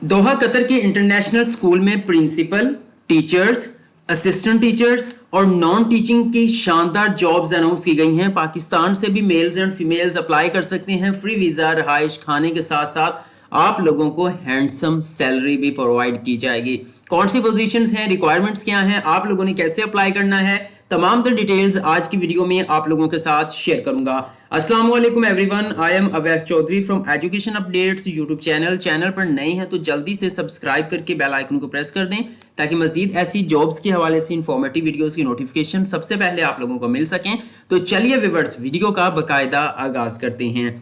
Doha Qatar के international school में principal, teachers, assistant teachers और नॉन टीचिंग की शानदार जॉब्स अनाउंस की गई हैं। पाकिस्तान से भी मेल्स एंड फीमेल्स अप्लाई कर सकते हैं। फ्री वीज़ा, रहाइश, खाने के साथ साथ आप लोगों को हैंडसम सैलरी भी प्रोवाइड की जाएगी। कौन सी पोजीशंस हैं, रिक्वायरमेंट्स क्या हैं, आप लोगों ने कैसे अप्लाई करना है, तमाम तर डिटेल्स आज की वीडियो में आप लोगों के साथ शेयर करूंगा। अस्सलाम वालेकुम everyone, I am Awais Chaudhry from education updates YouTube channel पर नए हैं तो जल्दी से सब्सक्राइब करके बेल आइकन को प्रेस कर दें ताकि मजीद ऐसी जॉब्स के हवाले से इंफॉर्मेटिव वीडियोस की नोटिफिकेशन सबसे पहले आप लोगों को मिल सकें। तो चलिए व्यूअर्स, वीडियो का बाकायदा आगाज करते हैं।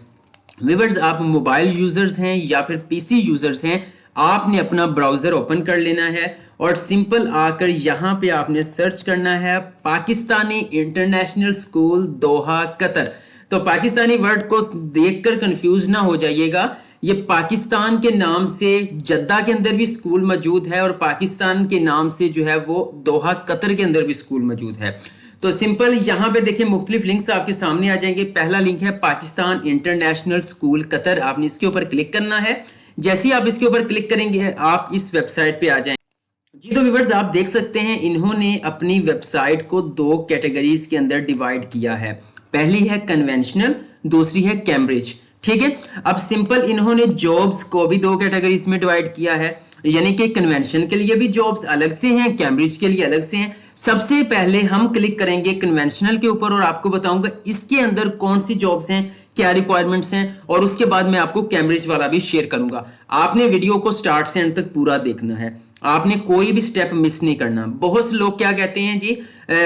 व्यूअर्स, आप मोबाइल यूजर्स हैं या फिर पीसी यूजर्स हैं, आपने अपना ब्राउजर ओपन कर लेना है और सिंपल आकर यहाँ पे आपने सर्च करना है Pakistani international school Doha Qatar. तो पाकिस्तानी वर्ड को देखकर कंफ्यूज ना हो जाइएगा, ये पाकिस्तान के नाम से जद्दा के अंदर भी स्कूल मौजूद है और पाकिस्तान के नाम से जो है वो दोहा कतर के अंदर भी स्कूल मौजूद है। तो सिंपल यहाँ पे देखिए मुख्तलिफ लिंक्स आपके सामने आ जाएंगे। पहला लिंक है पाकिस्तान इंटरनेशनल स्कूल कतर, आपने इसके ऊपर क्लिक करना है। जैसे ही आप इसके ऊपर क्लिक करेंगे आप इस वेबसाइट पे आ जाएंगे। जी तो व्यूअर्स, आप देख सकते हैं इन्होंने अपनी वेबसाइट को दो कैटेगरीज के अंदर डिवाइड किया है। पहली है कन्वेंशनल, दूसरी है कैम्ब्रिज। ठीक है, अब सिंपल इन्होंने जॉब्स को भी दो कैटेगरीज में डिवाइड किया है, यानी कि कन्वेंशन के लिए भी जॉब्स अलग से हैं, कैम्ब्रिज के लिए अलग से हैं। सबसे पहले हम क्लिक करेंगे कन्वेंशनल के ऊपर और आपको बताऊंगा इसके अंदर कौन सी जॉब्स हैं, क्या रिक्वायरमेंट्स हैं, और उसके बाद मैं आपको कैम्ब्रिज वाला भी शेयर करूंगा। आपने वीडियो को स्टार्ट से एंड तक पूरा देखना है, आपने कोई भी स्टेप मिस नहीं करना। बहुत से लोग क्या कहते हैं जी,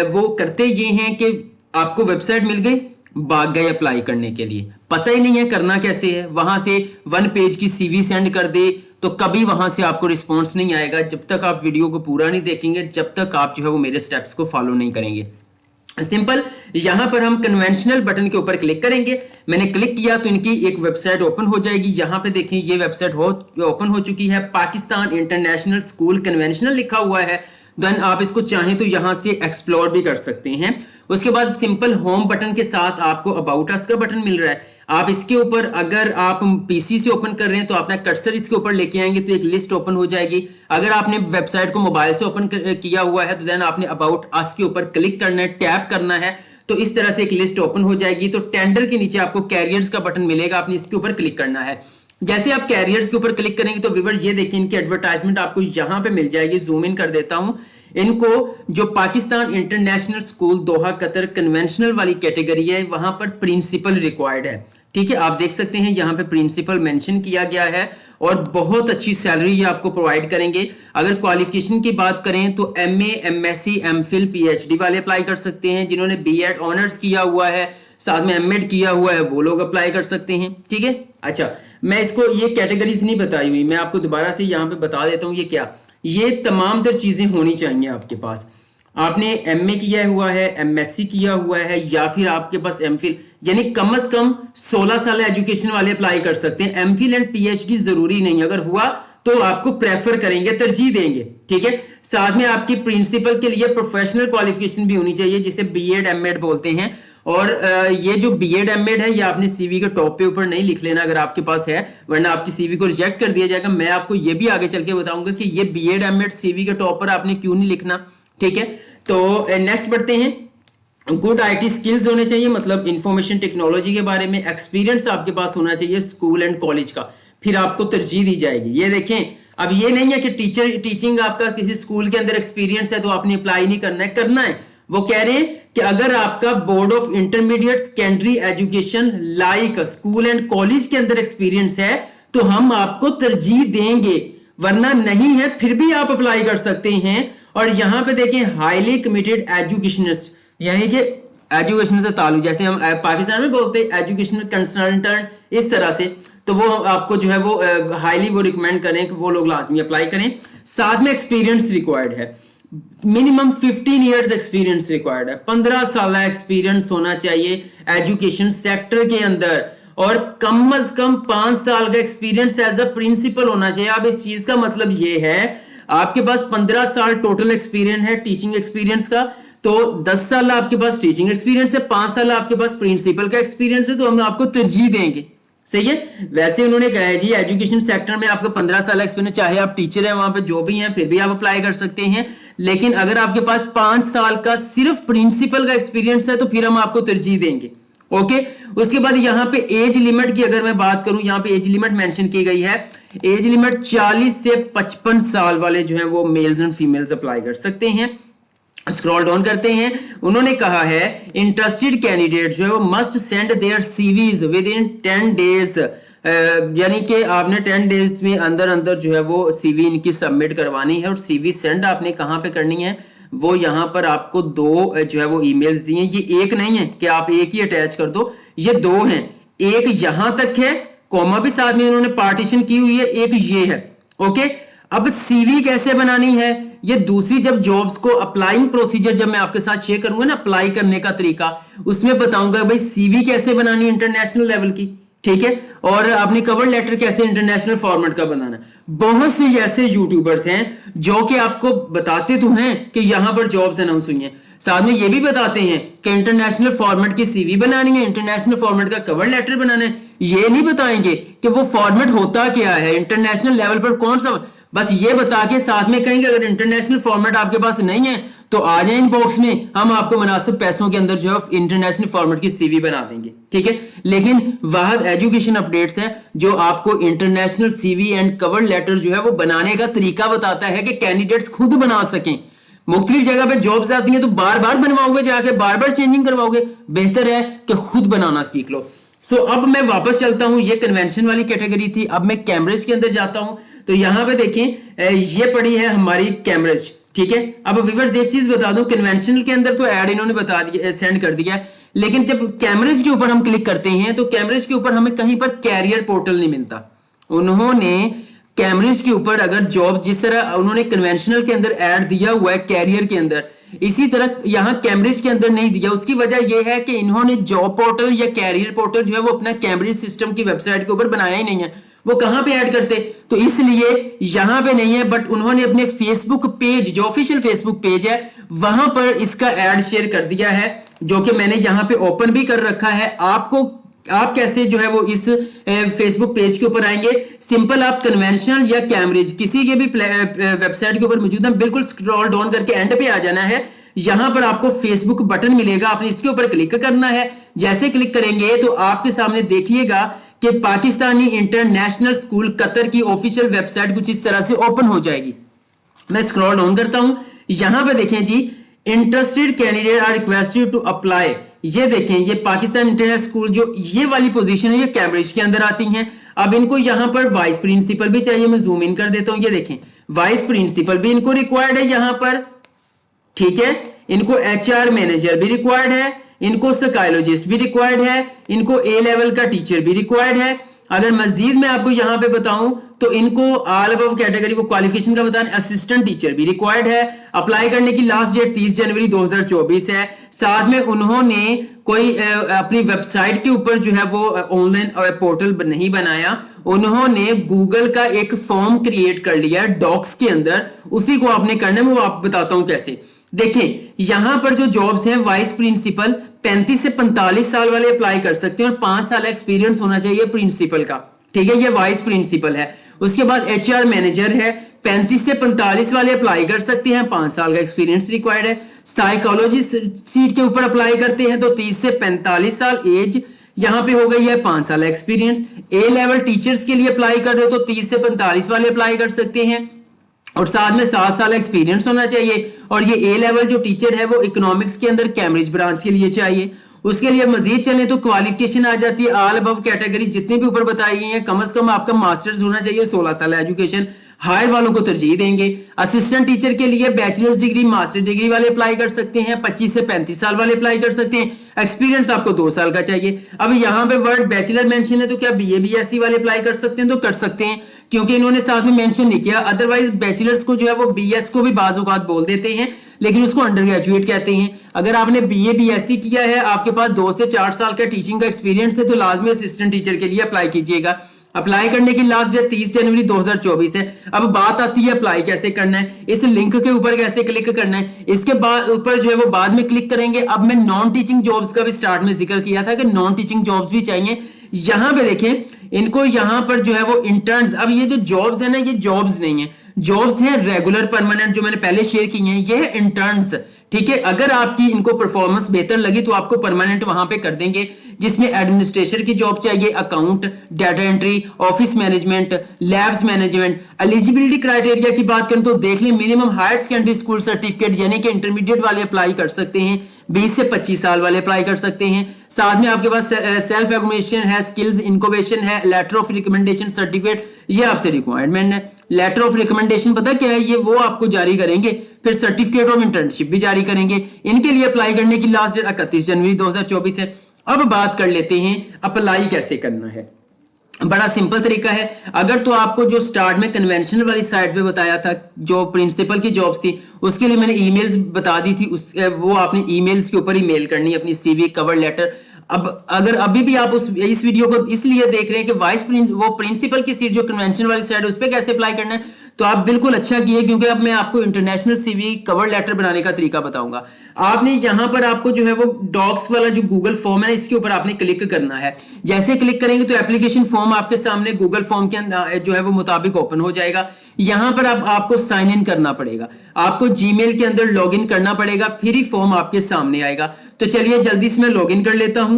वो करते ये हैं कि आपको वेबसाइट मिल गई, भाग गए अप्लाई करने के लिए, पता ही नहीं है करना कैसे है। वहां से 1 पेज की सीवी सेंड कर दे तो कभी वहां से आपको रिस्पॉन्स नहीं आएगा जब तक आप वीडियो को पूरा नहीं देखेंगे, जब तक आप जो है वो मेरे स्टेप्स को फॉलो नहीं करेंगे। सिंपल यहां पर हम कन्वेंशनल बटन के ऊपर क्लिक करेंगे। मैंने क्लिक किया तो इनकी एक वेबसाइट ओपन हो जाएगी। यहां पे देखें ये वेबसाइट ओपन हो चुकी है, पाकिस्तान इंटरनेशनल स्कूल कन्वेंशनल लिखा हुआ है। देन आप इसको चाहें तो यहां से एक्सप्लोर भी कर सकते हैं। उसके बाद सिंपल होम बटन के साथ आपको अबाउट अस का बटन मिल रहा है। आप इसके ऊपर अगर आप पीसी से ओपन कर रहे हैं तो अपना कर्सर इसके ऊपर लेके आएंगे तो एक लिस्ट ओपन हो जाएगी। अगर आपने वेबसाइट को मोबाइल से ओपन किया हुआ है तो देन आपने अबाउट अस के ऊपर क्लिक करना है, टैप करना है, तो इस तरह से एक लिस्ट ओपन हो जाएगी। तो टेंडर के नीचे आपको कैरियर्स का बटन मिलेगा, आपने इसके ऊपर क्लिक करना है। जैसे आप कैरियर्स के ऊपर क्लिक करेंगे तो व्यूअर ये देखिए इनकी एडवर्टाइजमेंट आपको यहां पे मिल जाएगी। जूम इन कर देता हूं। इनको जो Pakistan international school Doha Qatar conventional वाली कैटेगरी है वहां पर प्रिंसिपल रिक्वायर्ड है। ठीक है, आप देख सकते हैं यहाँ पे प्रिंसिपल मेंशन किया गया है और बहुत अच्छी सैलरी ये आपको प्रोवाइड करेंगे। अगर क्वालिफिकेशन की बात करें तो एमए, एमएससी, एमफिल, पीएचडी वाले अप्लाई कर सकते हैं। जिन्होंने बीएड ऑनर्स किया हुआ है, साथ में एमएड किया हुआ है, वो लोग अप्लाई कर सकते हैं। ठीक है, अच्छा मैं इसको ये कैटेगरीज नहीं बताई हुई, मैं आपको दोबारा से यहाँ पे बता देता हूँ। ये क्या, ये तमाम तर चीजें होनी चाहिए आपके पास। आपने एमए किया हुआ है, एमएससी किया हुआ है या फिर आपके पास एमफिल, यानी कम से कम 16 साल एजुकेशन वाले अप्लाई कर सकते हैं। एमफिल एंड पीएचडी जरूरी नहीं, अगर हुआ तो आपको प्रेफर करेंगे, तरजीह देंगे। ठीक है, साथ में आपकी प्रिंसिपल के लिए प्रोफेशनल क्वालिफिकेशन भी होनी चाहिए जिसे बीएड एमएड बोलते हैं। और ये जो बीएड एमएड है ये आपने सीवी के टॉप पे ऊपर नहीं लिख लेना अगर आपके पास है, वरना आपकी सीवी को रिजेक्ट कर दिया जाएगा। मैं आपको ये भी आगे चल के बताऊंगा कि ये बीएड एमएड सीवी के टॉप पर आपने क्यों नहीं लिखना। ठीक है, तो नेक्स्ट बढ़ते हैं। गुड आईटी स्किल्स होने चाहिए, मतलब इंफॉर्मेशन टेक्नोलॉजी के बारे में एक्सपीरियंस आपके पास होना चाहिए स्कूल एंड कॉलेज का, फिर आपको तरजीह दी जाएगी। ये देखें, अब ये नहीं है कि टीचिंग आपका किसी स्कूल के अंदर एक्सपीरियंस है तो आपने अप्लाई नहीं करना है। वो कह रहे हैं कि अगर आपका board of intermediate secondary education like school and college के अंदर एक्सपीरियंस है तो हम आपको तरजीह देंगे, वरना नहीं है फिर भी आप अप्लाई कर सकते हैं। और यहां पे देखें हाईली कमिटेड एजुकेशनिस्ट, यानी कि एजुकेशन से ताल्लुक, जैसे हम पाकिस्तान में बोलते हैं एजुकेशनल कंसल्टेंट, इस तरह से, तो वो आपको जो है वो हाईली वो रिकमेंड करें कि वो लोग लाजमी अप्लाई करें। साथ में एक्सपीरियंस रिक्वायर्ड है, मिनिमम 15 इयर्स एक्सपीरियंस रिक्वायर्ड है। 15 साल एक्सपीरियंस होना चाहिए एजुकेशन सेक्टर के अंदर और कम से कम 5 साल का एक्सपीरियंस एज अ प्रिंसिपल होना चाहिए। अब इस चीज का मतलब ये है आपके पास 15 साल टोटल एक्सपीरियंस है टीचिंग एक्सपीरियंस का, तो 10 साल आपके पास टीचिंग एक्सपीरियंस है, 5 साल आपके पास प्रिंसिपल का एक्सपीरियंस है, तो हम आपको तरजीह देंगे। सही है। वैसे उन्होंने कहा है जी एजुकेशन सेक्टर में आपको 15 साल एक्सपीरियंस, चाहे आप टीचर हैं वहां पे जो भी हैं फिर भी आप अप्लाई कर सकते हैं, लेकिन अगर आपके पास 5 साल का सिर्फ प्रिंसिपल का एक्सपीरियंस है तो फिर हम आपको तरजीह देंगे। ओके, उसके बाद यहाँ पे एज लिमिट की अगर मैं बात करूं, यहाँ पे एज लिमिट मेंशन की गई है। एज लिमिट 40 से 55 साल वाले जो है वो मेल्स एंड फीमेल्स अप्लाई कर सकते हैं। स्क्रॉल डाउन करते हैं, उन्होंने कहा है इंटरेस्टेड कैंडिडेट जो है वो must send their CVs with in 10 days, यानी कि आपने 10 डेज में अंदर अंदर जो है वो सीवी इनकी सबमिट करवानी है। और सीवी सेंड आपने कहाँ पे करनी है, वो यहाँ पर आपको दो जो है वो ईमेल्स दिए हैं। ये एक नहीं है कि आप एक ही अटैच कर दो, ये दो हैं। एक यहां तक है, कॉमा भी साथ में उन्होंने पार्टीशन की हुई है, एक ये है। ओके, अब सीवी कैसे बनानी है, ये दूसरी जब जॉब्स को अप्लाइंग प्रोसीजर जब मैं आपके साथ शेयर करूंगा ना, अप्लाई करने का तरीका, उसमें बताऊंगा भाई सीवी कैसे बनानी है इंटरनेशनल लेवल की, ठीक है, और आपने कवर लेटर कैसे इंटरनेशनल फॉर्मेट का बनाना है। बहुत से ऐसे यूट्यूबर्स हैं जो कि आपको बताते तो हैं कि यहां पर जॉब्स अनाउंस हुई हैं, साथ में ये भी बताते हैं कि इंटरनेशनल फॉर्मेट की सीवी बनानी है, इंटरनेशनल फॉर्मेट का कवर लेटर बनाना है। ये नहीं बताएंगे कि वो फॉर्मेट होता क्या है, इंटरनेशनल लेवल पर कौन सा, बस ये बता के साथ में कहेंगे अगर इंटरनेशनल फॉर्मेट आपके पास नहीं है तो आ जाए इनबॉक्स में, हम आपको मुनासिब पैसों के अंदर जो है इंटरनेशनल फॉर्मेट की सीवी बना देंगे, ठीक है। लेकिन वाहद एजुकेशन अपडेट्स है जो आपको international CV and cover letter जो है वो बनाने का तरीका बताता है कि कैंडिडेट्स खुद बना सकें। मुख्तलिफ जगह पे जॉब्स आती हैं तो बार बार बनवाओगे, जाके बार बार चेंजिंग करवाओगे, बेहतर है कि खुद बनाना सीख लो। सो अब मैं वापस चलता हूं, ये कन्वेंशन वाली कैटेगरी थी। अब मैं कैम्ब्रिज के अंदर जाता हूं, तो यहां पे देखें ये पड़ी है हमारी कैम्ब्रिज, ठीक है। अब व्यूअर्स एक चीज बता दूं, कन्वेंशनल के अंदर तो ऐड इन्होंने बता दिया, सेंड कर दिया है, लेकिन जब कैम्ब्रिज के ऊपर हम क्लिक करते हैं तो कैम्ब्रिज के ऊपर हमें कहीं पर कैरियर पोर्टल नहीं मिलता। उन्होंने कैम्ब्रिज के ऊपर अगर जॉब जिस तरह उन्होंने कन्वेंशनल के अंदर ऐड दिया हुआ है कैरियर के अंदर, इसी तरह यहां कैम्ब्रिज के अंदर नहीं दिया। उसकी वजह यह है कि इन्होंने जॉब पोर्टल या कैरियर पोर्टल जो है वो अपना कैम्ब्रिज सिस्टम की वेबसाइट के ऊपर बनाया ही नहीं है। वो कहां पे ऐड करते, तो इसलिए यहां पे नहीं है, बट उन्होंने अपने फेसबुक पेज जो ऑफिशियल फेसबुक पेज है वहां पर इसका ऐड शेयर कर दिया है, जो कि मैंने यहां पे ओपन भी कर रखा है। आपको आप कैसे जो है वो इस फेसबुक पेज के ऊपर आएंगे, सिंपल आप कन्वेंशनल या कैम्ब्रिज किसी के भी वेबसाइट के ऊपर मौजूद है, बिल्कुल स्क्रॉल डाउन करके एंड पे आ जाना है। यहां पर आपको फेसबुक बटन मिलेगा, आपने इसके ऊपर क्लिक करना है। जैसे क्लिक करेंगे तो आपके सामने देखिएगा कि पाकिस्तानी इंटरनेशनल स्कूल कतर की ऑफिशियल वेबसाइट कुछ इस तरह से ओपन हो जाएगी। मैं स्क्रॉल डाउन करता हूं, यहां पे देखें जी, interested candidate are requested to apply. ये देखें, ये पाकिस्तान इंटरनेशनल स्कूल जो ये वाली पोजीशन है ये कैम्ब्रिज के अंदर आती हैं। अब इनको यहां पर वाइस प्रिंसिपल भी चाहिए, मैं जूम इन कर देता हूं, ये देखें वाइस प्रिंसिपल भी इनको रिक्वायर्ड है यहां पर, ठीक है। इनको एचआर मैनेजर भी रिक्वायर्ड है, इनको साइकोलॉजिस्ट भी रिक्वायर्ड है, इनको ए लेवल का टीचर भी रिक्वायर्ड है। अगर मजीद मैं आपको यहां पे बताऊं तो इनको ऑल अबव कैटेगरी को क्वालिफिकेशन का बताने असिस्टेंट टीचर भी रिक्वायर्ड है। अप्लाई करने की लास्ट डेट 30 जनवरी 2024 है। साथ में उन्होंने कोई अपनी वेबसाइट के ऊपर जो है वो ऑनलाइन पोर्टल नहीं बनाया, उन्होंने गूगल का एक फॉर्म क्रिएट कर लिया डॉक्स के अंदर, उसी को आपने करना है, मैं वो आपको बताता हूं कैसे। देखें यहां पर जो जॉब्स हैं वाइस प्रिंसिपल 35 से 45 साल वाले अप्लाई कर सकते हैं और 5 साल एक्सपीरियंस होना चाहिए प्रिंसिपल का, ठीक है, ये वाइस प्रिंसिपल है। उसके बाद एचआर मैनेजर है, 35 से 45 वाले अप्लाई कर सकते हैं, 5 साल का एक्सपीरियंस रिक्वायर्ड है। साइकोलॉजी सीट के ऊपर अप्लाई करते हैं तो 30 से 45 साल एज यहां पे हो गई है, 5 साल एक्सपीरियंस। ए लेवल टीचर्स के लिए अप्लाई कर रहे हो तो 30 से 45 वाले अप्लाई कर सकते हैं और साथ में 7 साल एक्सपीरियंस होना चाहिए। और ये ए लेवल जो टीचर है वो इकोनॉमिक्स के अंदर कैम्ब्रिज ब्रांच के लिए चाहिए। उसके लिए मजीद चलें तो क्वालिफिकेशन आ जाती है ऑल अबव कैटेगरी जितनी भी ऊपर बताई गई है, कम से कम आपका मास्टर्स होना चाहिए, 16 साल एजुकेशन, हायर वालों को तरजीह देंगे। असिस्टेंट टीचर के लिए बैचलर्स डिग्री मास्टर डिग्री वाले अप्लाई कर सकते हैं, 25 से 35 साल वाले अप्लाई कर सकते हैं, एक्सपीरियंस आपको 2 साल का चाहिए। अब यहाँ पे वर्ड बैचलर मेंशन है तो क्या बीए बीएससी वाले अप्लाई कर सकते हैं, तो कर सकते हैं, क्योंकि इन्होंने साथ में मेंशन नहीं किया। अदरवाइज बैचलर्स को जो है वो बीएस को भी बाज़ औक़ात बोल देते हैं, लेकिन उसको अंडर ग्रेजुएट कहते हैं। अगर आपने बीए बीएससी किया है, आपके पास 2 से 4 साल का टीचिंग का एक्सपीरियंस है, तो लाजमी असिस्टेंट टीचर के लिए अप्लाई कीजिएगा। अप्लाई करने की लास्ट डेट 30 जनवरी 2024 है। अब बात आती है अप्लाई कैसे करना है, इस लिंक के ऊपर कैसे क्लिक करना है, इसके बाद ऊपर जो है वो बाद में क्लिक करेंगे। अब मैं नॉन टीचिंग जॉब्स का भी स्टार्ट में जिक्र किया था कि नॉन टीचिंग जॉब्स भी चाहिए, यहां पे देखें इनको यहां पर जो है वो इंटर्न्स, अब ये जो जॉब्स है ना ये जॉब्स नहीं है, जॉब्स हैं रेगुलर परमानेंट जो मैंने पहले शेयर की हैं, ये है इंटर्न्स। ठीक है, अगर आपकी इनको परफॉर्मेंस बेहतर लगी तो आपको परमानेंट वहां पे कर देंगे, जिसमें एडमिनिस्ट्रेटर की जॉब चाहिए, account, data entry, office management, labs management. Eligibility criteria की बात करें तो देख लें, minimum higher secondary school certificate यानी कि इंटरमीडिएट वाले अप्लाई कर सकते हैं, 20 से 25 साल वाले अप्लाई कर सकते हैं। साथ में आपके पास सेल्फ एग्जामिनेशन है, स्किल्स इंक्यूबेशन है, लेटर ऑफ रिकमेंडेशन सर्टिफिकेट, ये आपसे रिक्वायरमेंट है। लेटर ऑफ रिकमेंडेशन पता क्या है, ये वो आपको जारी करेंगे, फिर सर्टिफिकेट ऑफ इंटर्नशिप भी जारी करेंगे। इनके लिए अप्लाई करने की लास्ट डेट 31 जनवरी 2024 है। अब बात कर लेते हैं अप्लाई कैसे करना है। बड़ा सिंपल तरीका है। अगर तो आपको जो स्टार्ट में कन्वेंशनल वाली साइट पे बताया था, जो प्रिंसिपल की जॉब्स थी, उसके लिए मैंने ईमेल्स बता दी थी, वो आपने ईमेल्स के ऊपर ही मेल करनी है अपनी सीवी, कवर लेटर। अब अगर अभी भी आप इस वीडियो को इसलिए देख रहे हैं कि वो प्रिंसिपल की सीट जो कन्वेंशन वाली साइट है उस पर कैसे अप्लाई करना है, तो आप बिल्कुल अच्छा किए, क्योंकि अब मैं आपको इंटरनेशनल सीवी कवर लेटर बनाने का तरीका बताऊंगा। आपने यहां पर आपको जो है वो डॉक्स वाला जो गूगल फॉर्म है इसके ऊपर आपने क्लिक करना है। जैसे क्लिक करेंगे तो एप्लीकेशन फॉर्म आपके सामने गूगल फॉर्म के अंदर जो है वो मुताबिक ओपन हो जाएगा। यहां पर आपको साइन इन करना पड़ेगा, आपको जीमेल के अंदर लॉग इन करना पड़ेगा, फिर ही फॉर्म आपके सामने आएगा। तो चलिए जल्दी से मैं लॉग इन कर लेता हूं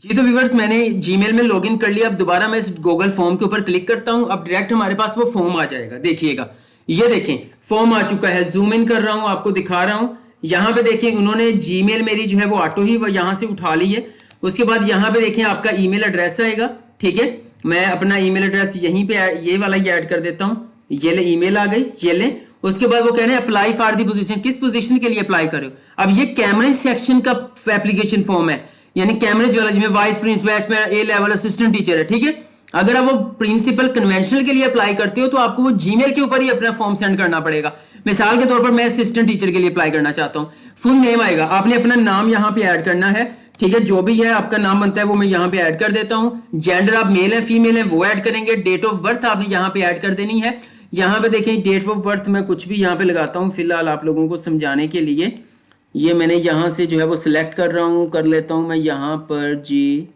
जी। तो व्यूअर्स मैंने जीमेल में लॉगिन कर लिया। अब दोबारा मैं इस गूगल फॉर्म के ऊपर क्लिक करता हूं, अब डायरेक्ट हमारे पास वो फॉर्म आ जाएगा। देखिएगा, ये देखें फॉर्म आ चुका है। जूम इन कर रहा हूं, आपको दिखा रहा हूं। यहां पे देखें उन्होंने जीमेल मेरी जो है वो ऑटो ही वो यहां से उठा ली है। उसके बाद यहां पे देखें आपका ईमेल एड्रेस आएगा। ठीक है, मैं अपना ईमेल एड्रेस यहीं पे ये वाला ही ऐड कर देता हूं। ये ले ईमेल आ गई, ये ले। उसके बाद वो कह रहे हैं अप्लाई फॉर दी पोजीशन, किस पोजीशन के लिए अप्लाई कर रहे हो। अब ये कैमरेज सेक्शन का एप्लीकेशन फॉर्म है, यानी कैमरेज वाला जिसमें वाइस प्रिंसिपल ए लेवल असिस्टेंट टीचर है। ठीक है, अगर आप वो प्रिंसिपल कन्वेंशनल के लिए अप्लाई करते हो तो आपको वो जीमेल के ऊपर ही अपना फॉर्म सेंड करना पड़ेगा। मिसाल के तौर पर मैं असिस्टेंट टीचर के लिए अप्लाई करना चाहता हूँ, फुल नेम आएगा, आपने अपना नाम यहाँ पे ऐड करना है। ठीक है, जो भी है आपका नाम बनता है वो मैं यहाँ पे ऐड कर देता हूँ। जेंडर आप मेल है फीमेल है वो ऐड करेंगे। डेट ऑफ बर्थ आपने यहाँ पे ऐड कर देनी है। यहाँ पे देखें डेट ऑफ बर्थ मैं कुछ भी यहाँ पे लगाता हूँ फिलहाल आप लोगों को समझाने के लिए। ये मैंने यहाँ से जो है वो सिलेक्ट कर रहा हूँ, कर लेता हूँ मैं यहाँ पर जी।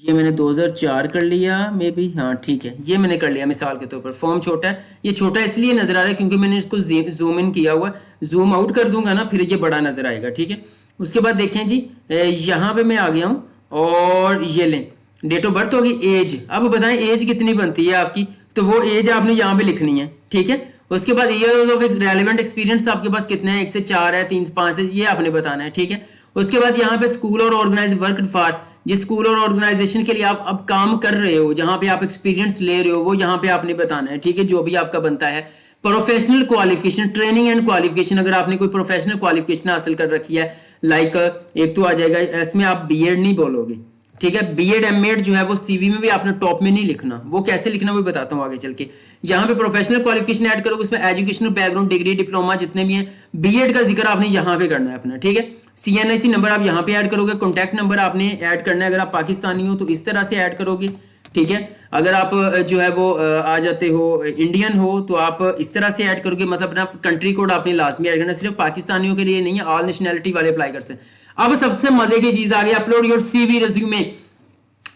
ये मैंने 2004 कर लिया मे बी, हाँ ठीक है, ये मैंने कर लिया मिसाल के तौर पर। फॉर्म छोटा है, ये छोटा इसलिए नजर आ रहा है क्योंकि मैंने इसको जूम इन किया हुआ है। जूम आउट कर दूंगा ना फिर ये बड़ा नजर आएगा। ठीक है, उसके बाद देखें जी, यहाँ पे मैं आ गया हूँ और ये लें डेट ऑफ बर्थ होगी, एज। अब बताएं एज कितनी बनती है आपकी, तो वो एज आपने यहाँ पे लिखनी है। ठीक है, उसके बाद ईयर ऑफ रेलेवेंट एक्सपीरियंस आपके पास कितने हैं, 1 से 4 है, 3 से 5 है, ये आपने बताना है। ठीक है, उसके बाद यहाँ पे स्कूल और ऑर्गेनाइज वर्क फॉर, जिस स्कूल और ऑर्गेनाइजेशन के लिए आप अब काम कर रहे हो, जहां पे आप एक्सपीरियंस ले रहे हो, वो यहाँ पे आपने बताना है। ठीक है, जो भी आपका बनता है। Professional qualification, training and qualification, अगर आपने कोई प्रोफेशनल क्वालिफिकेशन हासिल कर रखी है, लाइक एक तो आ जाएगा, इसमें आप बीएड नहीं बोलोगे। ठीक है, बीएड एमएड जो है वो सीवी में भी आपने टॉप में नहीं लिखना, वो कैसे लिखना वो बताता हूँ आगे चल के। यहाँ पे प्रोफेशनल क्वालिफिकेशन ऐड करोगे, उसमें एजुकेशनल बैकग्राउंड, डिग्री, डिप्लोमा जितने भी हैं, बीएड का जिक्र आपने यहाँ पे करना है अपना। ठीक है, सीएनआईसी नंबर आप यहाँ पे ऐड करोगे, कॉन्टैक्ट नंबर आपने ऐड करना है। अगर आप पाकिस्तानी हो तो इस तरह से ऐड करोगे। ठीक है, अगर आप जो है वो आ जाते हो इंडियन हो तो आप इस तरह से ऐड करोगे, मतलब अपना कंट्री कोड आपने लास्ट में ऐड करना, सिर्फ पाकिस्तानियों के लिए नहीं है, ऑल नेशनैलिटी वाले अप्लाई कर सकते हैं। अब सबसे मजे की चीज आ गई, अपलोड योर सीवी रिज्यूमे।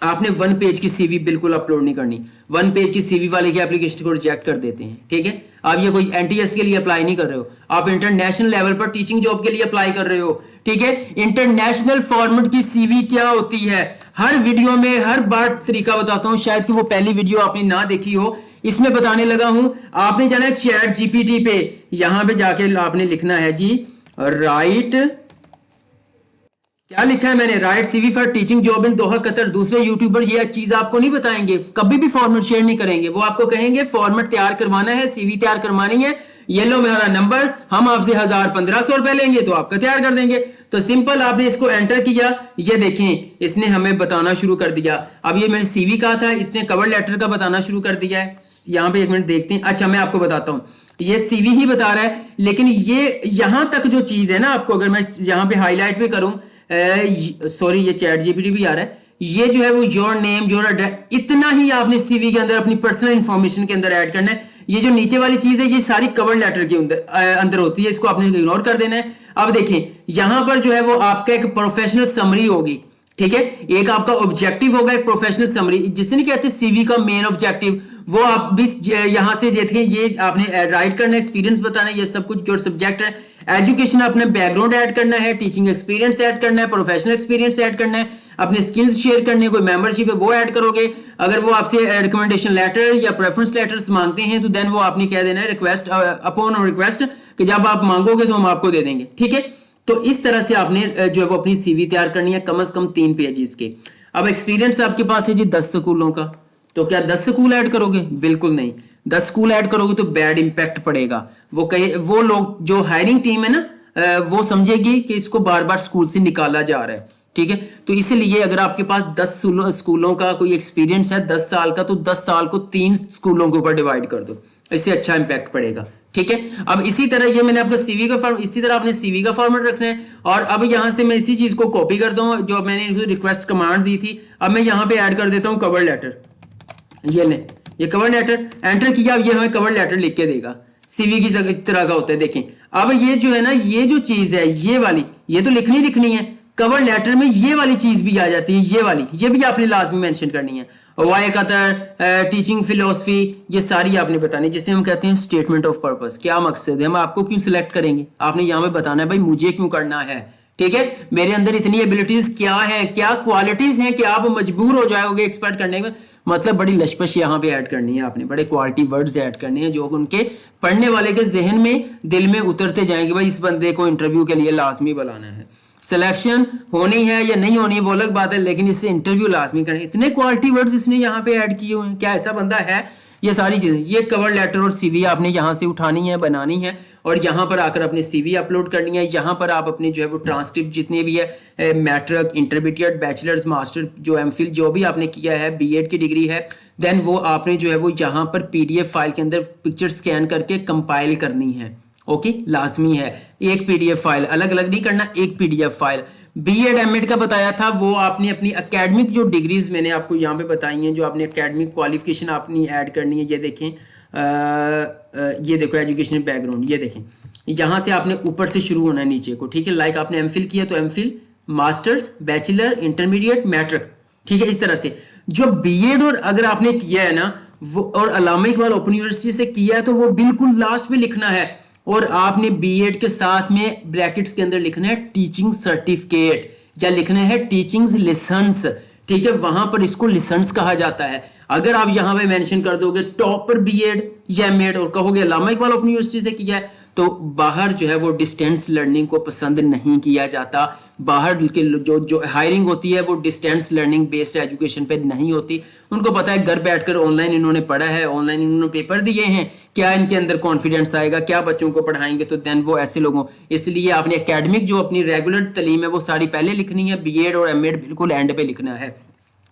आपने 1 पेज की सीवी बिल्कुल अपलोड नहीं करनी, 1 पेज की सीवी वाले की एप्लीकेशन को रिजेक्ट कर देते हैं। ठीक है, आप ये कोई एनटीएस के लिए अप्लाई नहीं कर रहे हो, आप इंटरनेशनल लेवल पर टीचिंग जॉब के लिए अप्लाई कर रहे हो। ठीक है, इंटरनेशनल फॉर्मेट की सीवी क्या होती है, हर वीडियो में हर बार तरीका बताता हूं, शायद कि वो पहली वीडियो आपने ना देखी हो, इसमें बताने लगा हूं। आपने जाना है चैट जीपीटी पे, यहां पे जाके आपने लिखना है जी राइट, क्या लिखा है मैंने, right CV for teaching job in Doha Qatar. दूसरे यूट्यूबर ये चीज आपको नहीं बताएंगे, कभी भी फॉर्मेट शेयर नहीं करेंगे, वो आपको कहेंगे फॉर्मेट तैयार करवाना है, सीवी तैयार करवानी है, ये लो मेरा नंबर, हम आपसे 1000-1500 रुपए लेंगे तो आपका तैयार कर देंगे। तो सिंपल आपने इसको एंटर किया, ये देखें इसने हमें बताना शुरू कर दिया। अब ये मैंने सीवी कहा था, इसने कवर लेटर का बताना शुरू कर दिया है। यहाँ पे 1 मिनट देखते हैं। अच्छा मैं आपको बताता हूँ, ये सीवी ही बता रहा है, लेकिन ये यहां तक जो चीज है ना, आपको अगर मैं यहाँ पे हाईलाइट भी करूं, सॉरी ये चैट जीपीटी भी आ रहा है, ये जो है वो योर नेम योर एड्रेस, इतना ही आपने सीवी के अंदर अपनी पर्सनल इंफॉर्मेशन के अंदर ऐड करना है। ये जो नीचे वाली चीज है ये सारी कवर लेटर के अंदर होती है, इसको आपने इग्नोर कर देना है। अब देखें यहां पर जो है वो आपका एक प्रोफेशनल समरी होगी, ठीक है। एक आपका ऑब्जेक्टिव होगा, एक प्रोफेशनल समरी, जिसे नहीं कहते सीवी का मेन ऑब्जेक्टिव, वो आप भी यहां से देखें, ये आपने राइट करना है, एक्सपीरियंस बताना है, ये सब कुछ जो सब्जेक्ट है। एजुकेशन अपने बैकग्राउंड ऐड करना है, टीचिंग एक्सपीरियंस ऐड करना है, प्रोफेशनल एक्सपीरियंस ऐड करना है, अपने स्किल्स शेयर करने, कोई मेंबरशिप है वो ऐड करोगे। अगर वो आपसे रिकमेंडेशन लेटर या प्रेफरेंस लेटर्स मांगते हैं तो देन वो आपने कह देना है रिक्वेस्ट अपॉन रिक्वेस्ट, कि जब आप मांगोगे तो हम आपको दे देंगे। ठीक है, तो इस तरह से आपने जो है वो अपनी सीवी तैयार करनी है, कम से कम 3 पेजेस के। अब एक्सपीरियंस आपके पास है जी 10 स्कूलों का, तो क्या 10 स्कूल ऐड करोगे? बिल्कुल नहीं। 10 स्कूल ऐड करोगे तो बैड इंपैक्ट पड़ेगा। वो लोग जो हायरिंग टीम है ना, वो समझेगी कि इसको बार बार स्कूल से निकाला जा रहा है। ठीक है, तो इसलिए अगर आपके पास 10 स्कूलों का कोई एक्सपीरियंस है 10 साल का, तो 10 साल को 3 स्कूलों के ऊपर डिवाइड कर दो, इससे अच्छा इंपैक्ट पड़ेगा। ठीक है, अब इसी तरह ये मैंने आपका सीवी का फॉर्म, इसी तरह आपने सीवी का फॉर्मेट रखना है। और अब यहां से मैं इसी चीज को कॉपी करता हूं जो मैंने इनको रिक्वेस्ट कमांड दी थी। अब मैं यहां पे ऐड कर देता हूं कवर लेटर। ये ले, ये कवर लेटर एंटर किया, अब ये हमें कवर लेटर लिख के देगा, सीवी की तरह का होता है। देखें अब ये जो है ना, ये जो चीज है ये वाली, ये तो लिखनी है। कवर लेटर में ये वाली चीज भी आ जाती है, ये वाली, ये भी आपने लाजमी मेंशन करनी है। वाई कतर, टीचिंग फिलोसफी, ये सारी आपने बतानी, जिसे हम कहते हैं स्टेटमेंट ऑफ पर्पस। क्या मकसद है, हम आपको क्यों सिलेक्ट करेंगे, आपने यहाँ पे बताना है भाई मुझे क्यों करना है। ठीक है, मेरे अंदर इतनी एबिलिटीज क्या है, क्या क्वालिटीज हैं कि आप मजबूर हो जाओगे एक्सपर्ट करने में। मतलब बड़ी लशपश यहाँ पे ऐड करनी है आपने, बड़े क्वालिटी वर्ड्स ऐड करने हैं जो उनके पढ़ने वाले के जहन में, दिल में उतरते जाएंगे, भाई इस बंदे को इंटरव्यू के लिए लाजमी बुलाना है। सिलेक्शन होनी है या नहीं होनी वो अलग बात है, लेकिन इससे इंटरव्यू लाजमी करना। इतने क्वालिटी वर्ड्स इसने यहाँ पे ऐड किए हुए हैं, क्या ऐसा बंदा है? ये सारी चीजें, ये कवर लेटर और सीवी आपने यहाँ से उठानी है, बनानी है, और यहाँ पर आकर अपने सीवी अपलोड करनी है। यहाँ पर आप अपने जो है वो ट्रांसक्रिप्ट जितने भी है, मैट्रिक, इंटरमीडिएट, बैचलर्स, मास्टर, जो एमफिल जो भी आपने किया है, बीएड की डिग्री है, देन वो आपने जो है वो यहाँ पर पीडीएफ फाइल के अंदर पिक्चर स्कैन करके कंपाइल करनी है। ओके, लाजमी है। एक पीडीएफ फाइल, अलग अलग नहीं करना, एक पीडीएफ फाइल। बीएड एमएड का बताया था, वो आपने अपनी एकेडमिक जो डिग्रीज मैंने आपको यहाँ पे बताई हैं, जो आपने एकेडमिक क्वालिफिकेशन आपने ऐड करनी है। ये देखें, ये देखो एजुकेशनल बैकग्राउंड, ये देखें यहाँ से आपने ऊपर से शुरू होना है नीचे को। ठीक है, लाइक आपने एमफिल किया तो MPhil, masters, bachelor, intermediate, matric. ठीक है, इस तरह से जो बीएड और अगर आपने किया है ना वो, और अल्लामा इकबाल ओपन यूनिवर्सिटी से किया है, तो वो बिल्कुल लास्ट में लिखना है। और आपने बीएड के साथ में ब्रैकेट्स के अंदर लिखना है टीचिंग सर्टिफिकेट, या लिखना है टीचिंग लाइसेंस। ठीक है, वहां पर इसको लाइसेंस कहा जाता है। अगर आप यहां पे मेंशन कर दोगे टॉप पर बीएड या एमएड और कहोगे अल्लामा इकबाल ओपन यूनिवर्सिटी से किया है, तो बाहर जो है वो डिस्टेंस लर्निंग को पसंद नहीं किया जाता। बाहर के जो हायरिंग होती है वो डिस्टेंस लर्निंग बेस्ड एजुकेशन पे नहीं होती। उनको पता है घर बैठकर ऑनलाइन इन्होंने पढ़ा है, ऑनलाइन इन्होंने पेपर दिए हैं, क्या इनके अंदर कॉन्फिडेंस आएगा, क्या बच्चों को पढ़ाएंगे, तो देन वो ऐसे लोगों, इसलिए आपने एकेडमिक जो अपनी रेगुलर तालीम है वो सारी पहले लिखनी है, बीएड और एमएड बिल्कुल एंड पे लिखना है।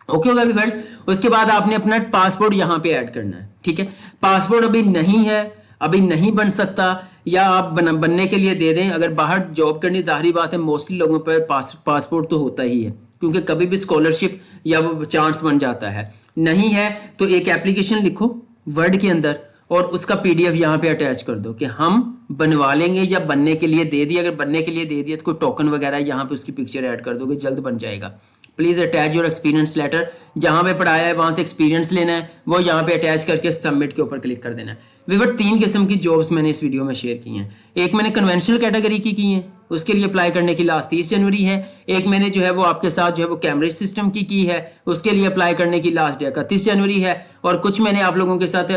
ओके होगा फ्रेंड्स। उसके बाद आपने अपना पासपोर्ट यहाँ पे ऐड करना है। ठीक है, पासपोर्ट अभी नहीं है, अभी नहीं बन सकता, या आप बनने के लिए दे दें। अगर बाहर जॉब करनी, जाहिर बात है मोस्टली लोगों पर पासपोर्ट तो होता ही है, क्योंकि कभी भी स्कॉलरशिप या वो चांस बन जाता है। नहीं है तो एक एप्लीकेशन लिखो वर्ड के अंदर और उसका पीडीएफ यहाँ पे अटैच कर दो कि हम बनवा लेंगे, या बनने के लिए दे दिया। अगर बनने के लिए दे दिया तो कोई टोकन वगैरह यहाँ पे उसकी पिक्चर ऐड कर दोगे, जल्द बन जाएगा। Please attach your experience letter, जहां पे पढ़ाया है वहां से एक्सपीरियंस लेना है, वो यहाँ पे अटैच करके सबमिट के ऊपर क्लिक कर देना है। विवर 3 किस्म की जॉब्स मैंने इस वीडियो में शेयर की हैं। एक मैंने कन्वेंशनल कैटेगरी की हैं, उसके लिए अप्लाई करने की लास्ट 30 जनवरी है। एक मैंने जो है वो आपके साथ जो है वो कैमरेज सिस्टम की है, उसके लिए अप्लाई करने की लास्ट डेट 31 जनवरी है। और कुछ मैंने आप लोगों के साथ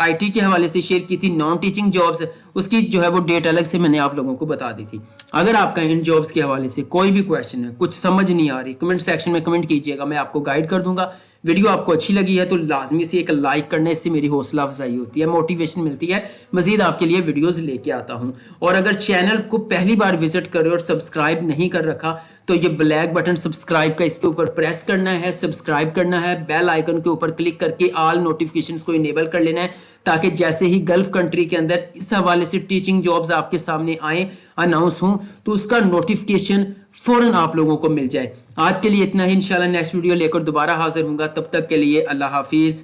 आईटी के हवाले से शेयर की थी, नॉन टीचिंग जॉब्स, उसकी जो है वो डेट अलग से मैंने आप लोगों को बता दी थी। अगर आपका इन जॉब्स के हवाले से कोई भी क्वेश्चन है, कुछ समझ नहीं आ रही, कमेंट सेक्शन में कमेंट कीजिएगा, मैं आपको गाइड कर दूंगा। वीडियो आपको अच्छी लगी है तो लाजमी से एक लाइक करने से मेरी हौसला अफजाई होती है, मोटिवेशन मिलती है, मजीद आपके लिए वीडियोस लेके आता हूं। और अगर चैनल को पहली बार विजिट कर रहे हो और सब्सक्राइब नहीं कर रखा, तो ये ब्लैक बटन सब्सक्राइब का इसके ऊपर प्रेस करना है, सब्सक्राइब करना है, बेल आइकन के ऊपर क्लिक करके ऑल नोटिफिकेशंस को इनेबल कर लेना है, ताकि जैसे ही गल्फ कंट्री के अंदर इस हवाले से टीचिंग जॉब्स आपके सामने आए, अनाउंस हों, तो उसका नोटिफिकेशन फौरन आप लोगों को मिल जाए। आज के लिए इतना ही, इंशाल्लाह नेक्स्ट वीडियो लेकर दोबारा हाजिर होऊंगा। तब तक के लिए अल्लाह हाफिज।